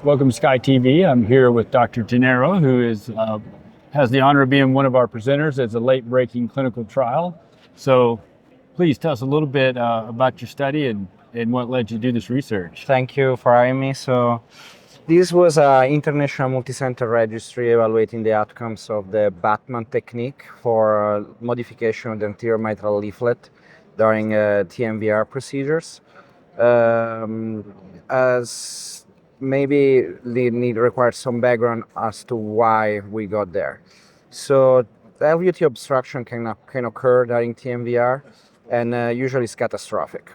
Welcome to SCAI-TV. I'm here with Dr. Gennaro, who has the honor of being one of our presenters as a late-breaking clinical trial. So please tell us a little bit about your study and what led you to do this research. Thank you for having me. So this was an international multicenter registry evaluating the outcomes of the Batman technique for modification of the anterior mitral leaflet during TMVR procedures. As maybe they require some background as to why we got there. So the LVOT obstruction can occur during TMVR and usually it's catastrophic.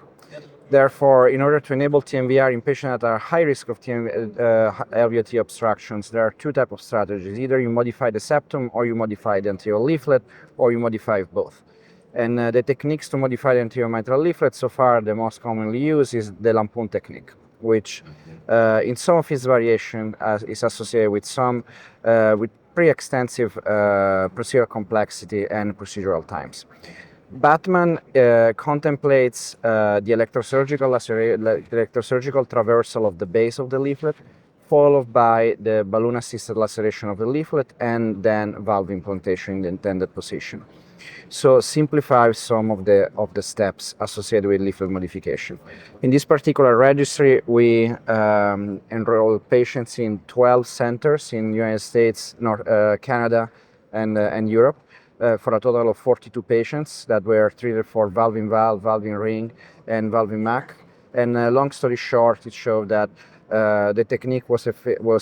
Therefore, in order to enable TMVR in patients that are high risk of LVOT obstructions, there are two types of strategies. Either you modify the septum, or you modify the anterior leaflet, or you modify both. And the techniques to modify the anterior mitral leaflet so far the most commonly used is the lampoon technique, which in some of its variation is associated with with pretty extensive procedural complexity and procedural times. Batman contemplates the electrosurgical traversal of the base of the leaflet, followed by the balloon-assisted laceration of the leaflet, and then valve implantation in the intended position. So simplifies some of the steps associated with leaflet modification. In this particular registry, we enroll patients in 12 centers in United States, Canada, and Europe. For a total of 42 patients that were treated for valve-in-valve, valve-in-ring, and valve-in-MAC. And long story short, it showed that the technique was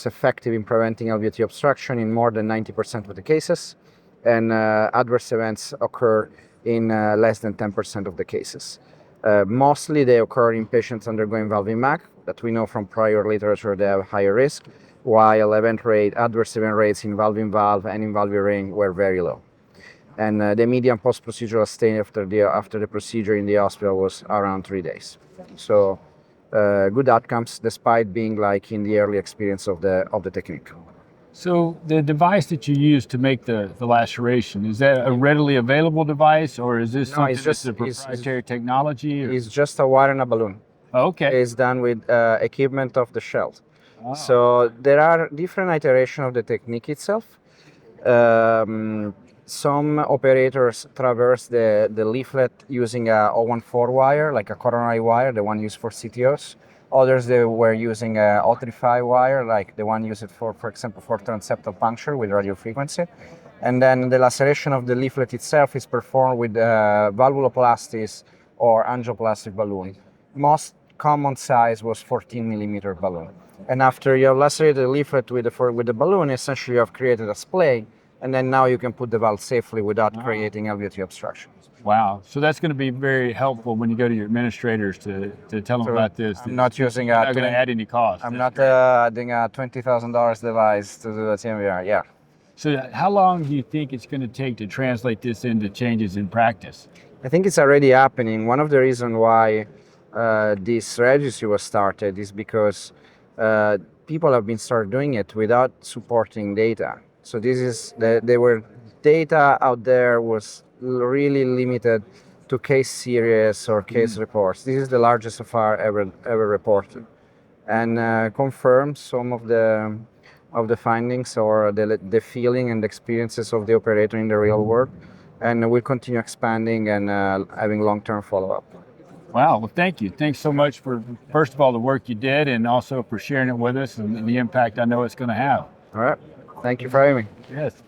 effective in preventing LVOT obstruction in more than 90% of the cases, and adverse events occur in less than 10% of the cases. Mostly they occur in patients undergoing valve-in-MAC, that we know from prior literature they have higher risk, while adverse event rates in valve-in-valve and in valve-in-ring were very low. And the median post-procedural stay after the procedure in the hospital was around 3 days. So good outcomes despite being like in the early experience of the technique. So the device that you use to make the laceration, is that a readily available device, or is this something that's a proprietary technology? It's just a wire and a balloon. Okay. It's done with equipment off the shelf. Oh. So there are different iterations of the technique itself. Some operators traverse the leaflet using a 014 wire, like a coronary wire, the one used for CTOs. Others, they were using a 035 wire, like the one used for example, for transeptal puncture with radiofrequency. And then the laceration of the leaflet itself is performed with valvuloplasties or angioplastic balloon. Most common size was 14 millimeter balloon. And after you have lacerated the leaflet with the balloon, essentially you have created a splay, and then now you can put the valve safely without creating LVOT obstruction. Wow. So that's going to be very helpful when you go to your administrators to tell them about this. I'm not using not going to add any cost. I'm not adding a $20,000 device to do a TMVR, yeah. So how long do you think it's going to take to translate this into changes in practice? I think it's already happening. One of the reasons why this registry was started is because people have been started doing it without supporting data. So this is there were data out there was really limited to case series or case reports. This is the largest so far ever reported, and confirms some of the findings or the feeling and experiences of the operator in the real world, and we'll continue expanding and having long-term follow-up. Wow, well, thank you. Thanks so much for, first of all, the work you did, and also for sharing it with us and the impact I know it's going to have. All right. Thank you for having me. Yes.